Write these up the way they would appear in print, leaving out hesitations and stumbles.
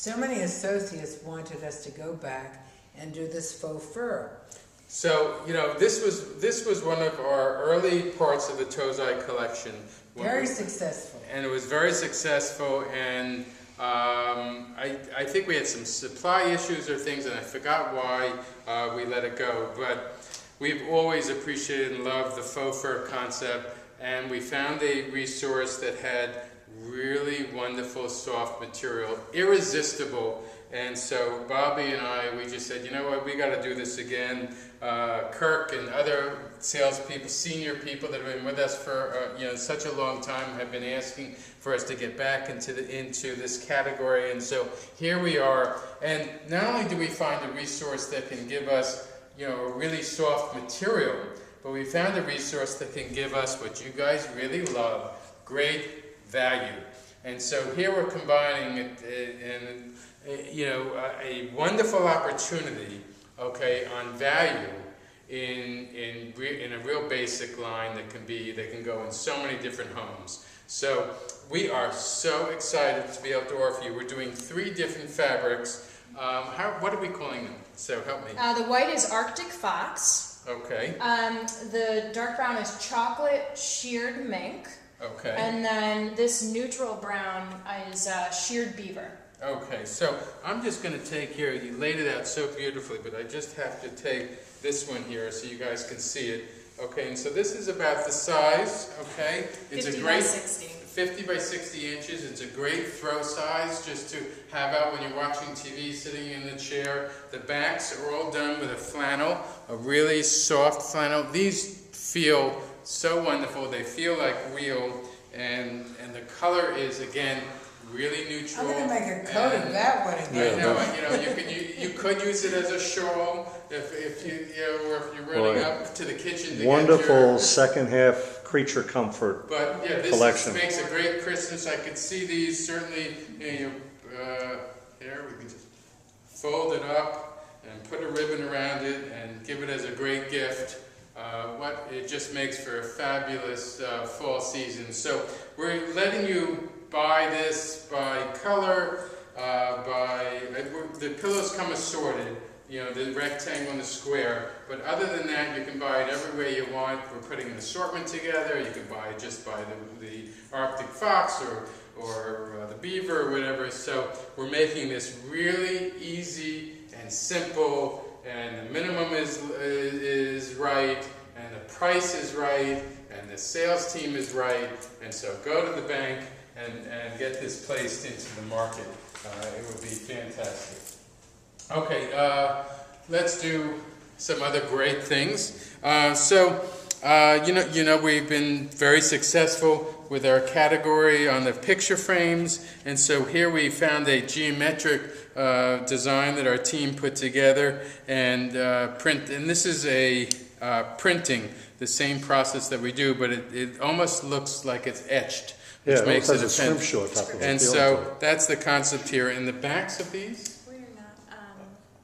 So many associates wanted us to go back and do this faux fur. So, you know, this was one of our early parts of the Tozai collection. Very successful. And it was very successful, and I think we had some supply issues or things, and I forgot why we let it go. But we've always appreciated and loved the faux fur concept, and we found a resource that had really wonderful soft material, irresistible. And so Bobby and I, we just said, you know what, we got to do this again. Kirk and other salespeople, senior people that have been with us for you know, such a long time, have been asking for us to get back into this category. And so here we are. And not only do we find a resource that can give us, you know, a really soft material, but we found a resource that can give us what you guys really love, great value. And so here we're combining it in you know, a wonderful opportunity, okay, on value in a real basic line that can go in so many different homes. So we are so excited to be able to offer you. We're doing 3 different fabrics. What are we calling them? So help me. The white is Arctic Fox. Okay. The dark brown is chocolate sheared mink. Okay. And then this neutral brown is sheared beaver. Okay, so I'm just going to take here, you laid it out so beautifully, but I just have to take this one here so you guys can see it. Okay, and so this is about the size, okay? It's 50 a great by 60. 50 by 60 inches. It's a great throw size just to have out when you're watching TV, sitting in the chair. The backs are all done with a flannel, a really soft flannel. These feel so wonderful. They feel like real, and the color is, again, really neutral. I'm going to make a coat of that one again. I know, you know, you could use it as a shawl if you're running up to the kitchen to Wonderful get second half creature comfort But yeah, this collection. makes a great Christmas. I could see these certainly. Here we can just fold it up and put a ribbon around it and give it as a great gift. It just makes for a fabulous fall season. So we're letting you buy this by color, the pillows come assorted, you know, the rectangle and the square, but other than that, you can buy it every way you want. We're putting an assortment together. You can buy it just by the Arctic Fox or the beaver or whatever. So we're making this really easy and simple, and the minimum is right, and the price is right, and the sales team is right, and so go to the bank and get this placed into the market. It would be fantastic. Okay, let's do some other great things. You know, we've been very successful with our category on the picture frames, and so here we found a geometric design that our team put together and and this is a printing, the same process that we do, but it almost looks like it's etched. Yeah, Makes it it a scrimshaw type of and feel so to it. that's the concept here. In the backs of these, We're not.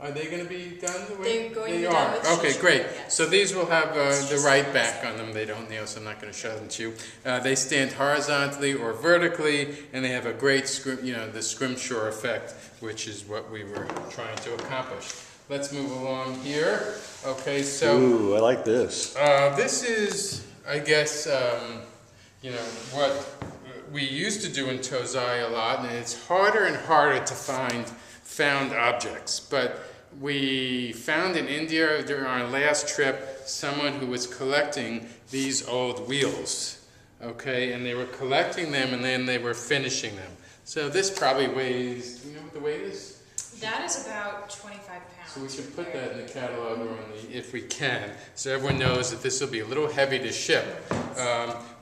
are they going to be done the way They're going they to be are? done with Okay, tissue, great. yes. So these will have the right back on them. They don't nail, so I'm not going to show them to you. They stand horizontally or vertically, and they have a great the scrimshaw effect, which is what we were trying to accomplish. Let's move along here. Okay, so Ooh, I like this. this is, I guess, you know, what we used to do in Tozai a lot, and it's harder and harder to find found objects. But we found in India during our last trip someone who was collecting these old wheels, okay, and they were collecting them and then they were finishing them. So this probably weighs, you know what the weight is? That is about 25 pounds. So we should put that in the catalog or if we can, so everyone knows that this will be a little heavy to ship.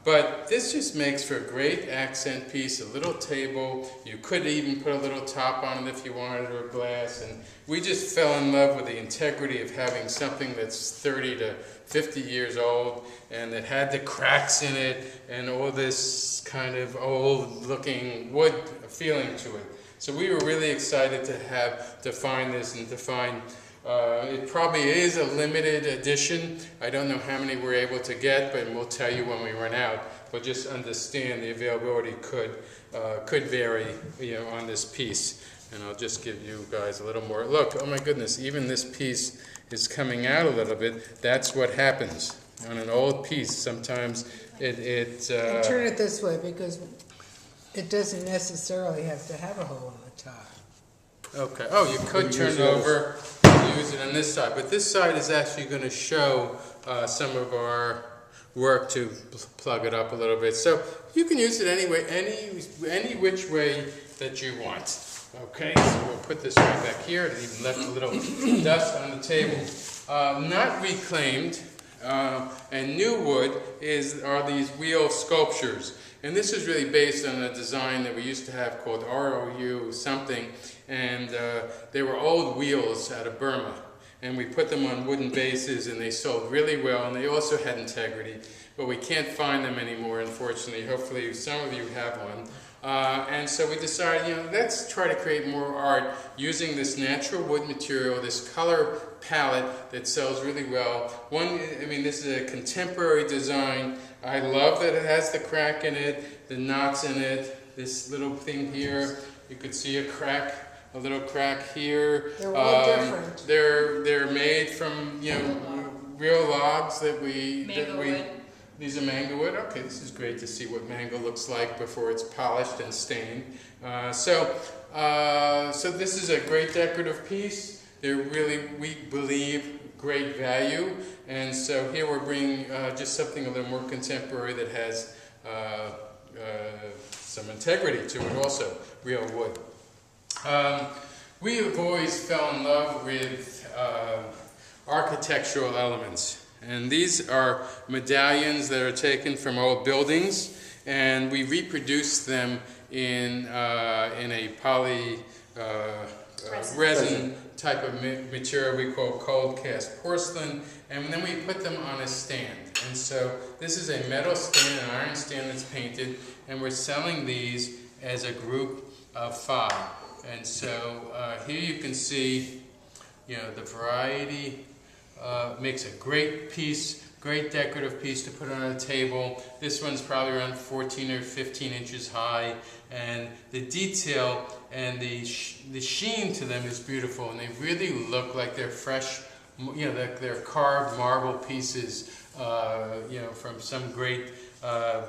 But this just makes for a great accent piece, a little table. You could even put a little top on it if you wanted, or glass. And we just fell in love with the integrity of having something that's 30 to 50 years old and that had the cracks in it and all this kind of old-looking wood feeling to it. So we were really excited to find this and to find. It probably is a limited edition. I don't know how many we're able to get, but we'll tell you when we run out. But just understand the availability could vary, you know, on this piece. And I'll just give you guys a little more. Look, oh my goodness, even this piece is coming out a little bit. That's what happens on an old piece. Sometimes And turn it this way because it doesn't necessarily have to have a hole in the top. okay. Oh, you could turn it over and use it on this side, but this side is actually going to show some of our work to plug it up a little bit. So you can use it anyway, any which way that you want. Okay, so we'll put this right back here. It even left a little dust on the table. Not reclaimed and new wood are these wheel sculptures. And this is really based on a design that we used to have called ROU something. And they were old wheels out of Burma. And we put them on wooden bases and they sold really well. And they also had integrity. But we can't find them anymore, unfortunately. Hopefully some of you have one. And so we decided, let's try to create more art using this natural wood material, this color palette that sells really well. This is a contemporary design. I love that it has the crack in it, the knots in it, this little thing here. You could see a crack, a little crack here. They're all different. They're made from, real logs that we... Wood. These are mango wood. Okay, this is great to see what mango looks like before it's polished and stained. So this is a great decorative piece. They're really, we believe, great value. And so here we're bringing just something a little more contemporary that has some integrity to it also, real wood. We have always fell in love with architectural elements. And these are medallions that are taken from old buildings, and we reproduce them in a poly resin type of material we call cold cast porcelain, and then we put them on a stand. And so this is a metal stand, an iron stand that's painted, and we're selling these as a group of 5. And so here you can see, the variety. Makes a great piece, great decorative piece to put on a table. This one's probably around 14 or 15 inches high, and the detail and the sheen to them is beautiful, and they really look like they're fresh, they're carved marble pieces, from some great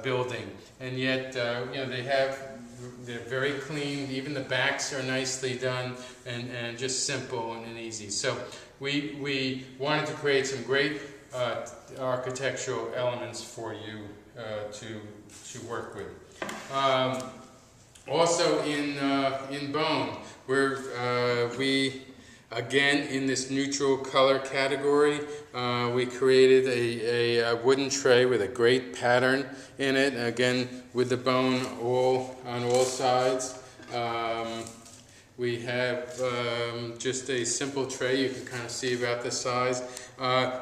building. And yet, they're very clean. Even the backs are nicely done and just simple and easy. So we wanted to create some great architectural elements for you to work with. Also in bone, we again in this neutral color category, we created a wooden tray with a great pattern in it. Again with the bone on all sides. We have just a simple tray. You can kind of see about the size.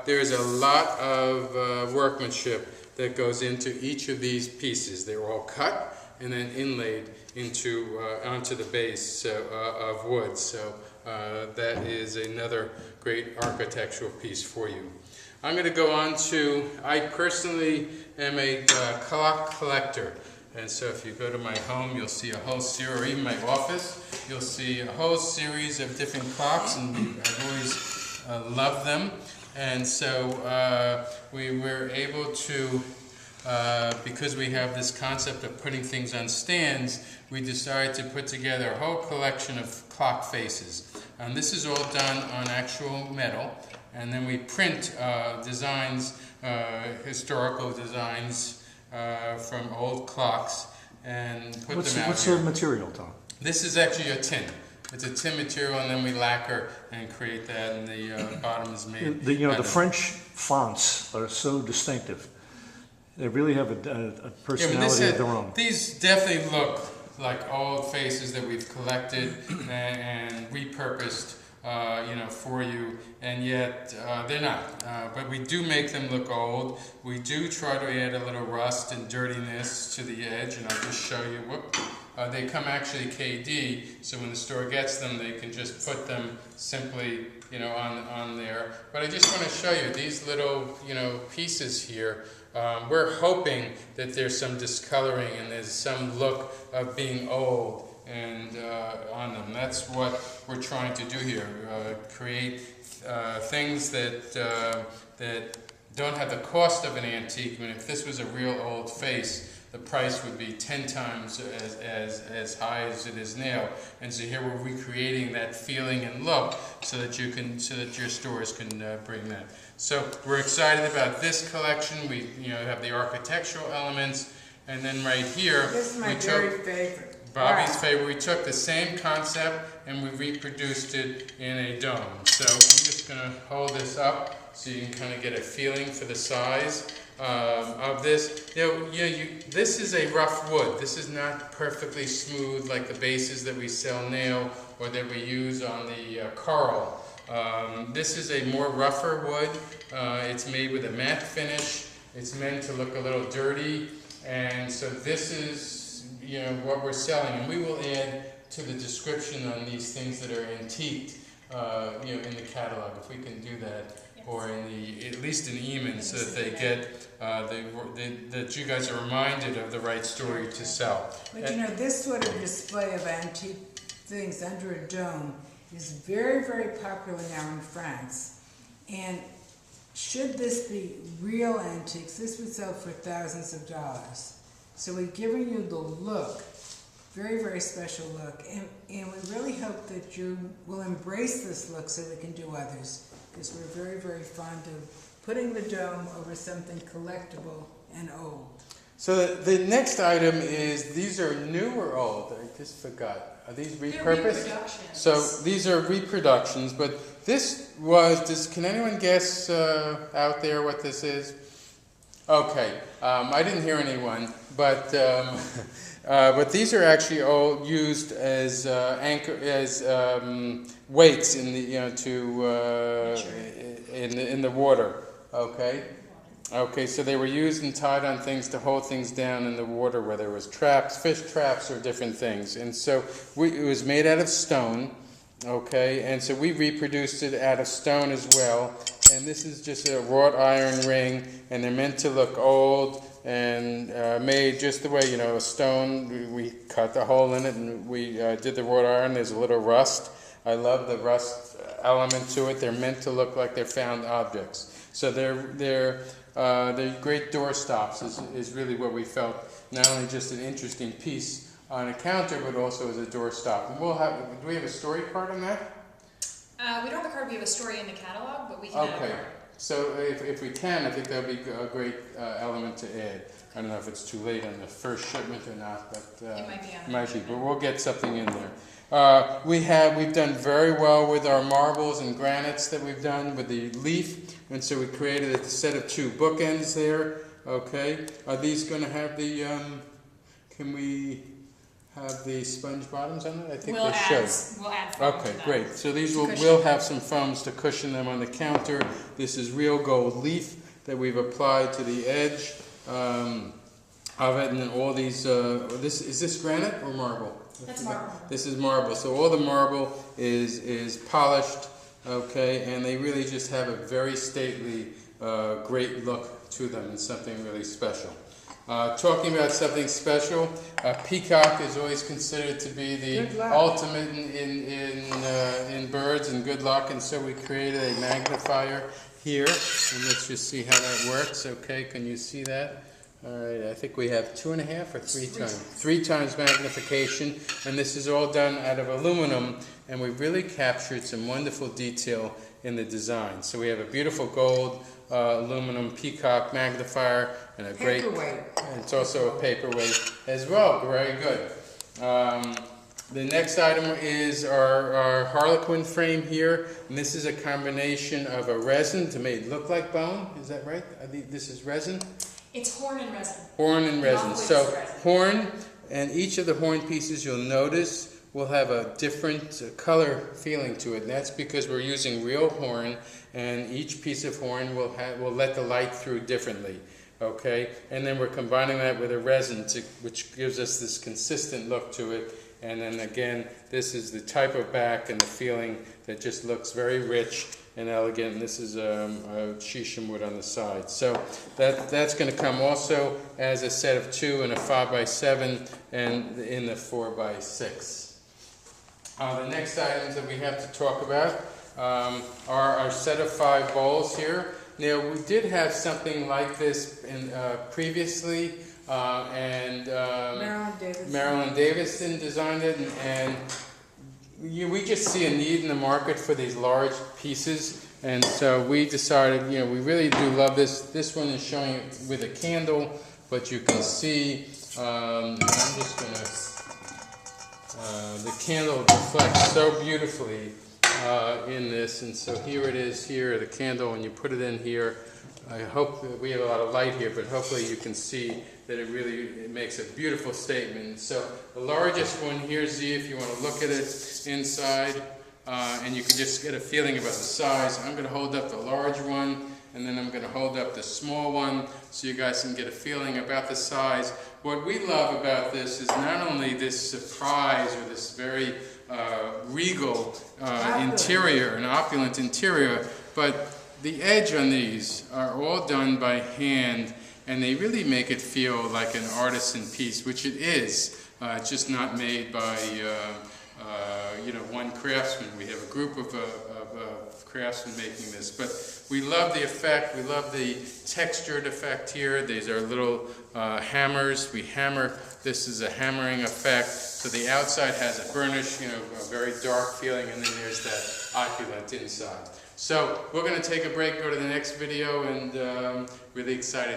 There's a lot of workmanship that goes into each of these pieces. They're all cut and then inlaid onto the base of wood. So that is another great architectural piece for you. I'm going to go on to, I personally am a clock collector. And so if you go to my home, you'll see a whole series, or even my office, you'll see a whole series of different clocks, and I've always loved them. And so we were able to, because we have this concept of putting things on stands, we decided to put together a whole collection of clock faces. And this is all done on actual metal, and then we print designs, historical designs, from old clocks and put them out What's here. the material, Tom? This is actually a tin. It's a tin material, and then we lacquer and create that, and the bottom is made. The French fonts are so distinctive. They really have a personality of their own. These definitely look like old faces that we've collected and repurposed, for you, and yet they're not. But we do make them look old. We do try to add a little rust and dirtiness to the edge, and I'll just show you. They come actually KD, so when the store gets them, they can just put them simply, on there. But I just want to show you these little, pieces here. We're hoping that there's some discoloring and there's some look of being old and on them. That's what we're trying to do here, create things that don't have the cost of an antique. I mean, if this was a real old face, the price would be 10 times as high as it is now. And so here we're recreating that feeling and look so that your stores can bring that. So we're excited about this collection. We have the architectural elements, and then right here This is my very favorite. Bobby's favorite. We took the same concept and we reproduced it in a dome. So I'm just going to hold this up so you can kind of get a feeling for the size of this. This is a rough wood. This is not perfectly smooth like the bases that we sell now or that we use on the coral. This is a more rougher wood. It's made with a matte finish. It's meant to look a little dirty, and so this is what we're selling, and we will add to the description on these things that are antiqued in the catalog if we can do that. Yes. Or at least in Eamon, so that they get that you guys are reminded of the right story to sell. But this sort of display of antique things under a dome is very, very popular now in France. And should this be real antiques, this would sell for thousands of dollars. So we've given you the look, very, very special look, and we really hope that you will embrace this look so we can do others, because we're very, very fond of putting the dome over something collectible and old. So the next item is, these are new or old? I just forgot. Are these repurposed? They're reproductions. So these are reproductions, but this was, can anyone guess out there what this is? Okay, I didn't hear anyone, but these are actually all used as weights in the in the water. Okay, so they were used and tied on things to hold things down in the water, whether it was traps, fish traps, or different things. And so it was made out of stone. Okay, and so we reproduced it out of stone as well. And this is just a wrought iron ring, and they're meant to look old and made just the way, a stone. We cut the hole in it and we did the wrought iron. There's a little rust. I love the rust element to it. They're meant to look like they're found objects. So they're great door stops is really what we felt. Not only just an interesting piece on a counter, but also as a door stop. And do we have a story card on that? We don't have a card. We have a story in the catalog, but we can add a card. So if we can, I think that would be a great element to add. I don't know if it's too late on the first shipment or not, but it might be on the might be. But we'll get something in there. We've done very well with our marbles and granites that we've done with the leaf, and so we created a set of 2 bookends there. Okay, are these going to have the? Can we have the sponge bottoms on it? I think they should. We'll add foam. Okay, great. So these will have some foams to cushion them on the counter. This is real gold leaf that we've applied to the edge of it, and then all these. Is this granite or marble? That's marble. This is marble. So all the marble is polished. Okay, and they really just have a very stately, great look to them, and something really special. Talking about something special, peacock is always considered to be the ultimate in birds and good luck, and so we created a magnifier here, and let's just see how that works. Okay, can you see that? All right, I think we have 2.5 or 3 times. 3 times magnification, and this is all done out of aluminum, and we've really captured some wonderful detail in the design. So we have a beautiful gold aluminum peacock magnifier and a great paperweight. It's also a paperweight as well. Very good. The next item is our harlequin frame here, and this is a combination of a resin to make it look like bone. Is that right? This is resin? It's horn and resin. Horn and resin. So resin. Horn, and each of the horn pieces you'll notice will have a different color feeling to it, and that's because we're using real horn, and each piece of horn will let the light through differently. Okay, and then we're combining that with a resin, which gives us this consistent look to it. And then again, this is the type of back and the feeling that just looks very rich and elegant. And this is shishim wood on the side. So that's going to come also as a set of 2 and a 5x7 and in the 4x6. The next items that we have to talk about are our set of 5 bowls here. Now we did have something like this previously, and Marilyn Davison designed it, and we just see a need in the market for these large pieces, and so we decided, we really do love this. This one is showing it with a candle, but you can see, I'm just going to, the candle reflects so beautifully in this, and so here it is here, the candle, and you put it in here. I hope that we have a lot of light here, but hopefully you can see that it makes a beautiful statement. So the largest one here, Z, if you want to look at it inside, and you can just get a feeling about the size. I'm going to hold up the large one, and then I'm going to hold up the small one so you guys can get a feeling about the size. What we love about this is not only this surprise or this very regal interior, an opulent interior, but the edge on these are all done by hand, and they really make it feel like an artisan piece, which it is. It's just not made by one craftsman. We have a group of craftsmen making this, but we love the effect. We love the textured effect here. These are little hammers. We hammer. This is a hammering effect. So the outside has a burnish, a very dark feeling, and then there's that opulent inside. So we're going to take a break, go to the next video, and really excited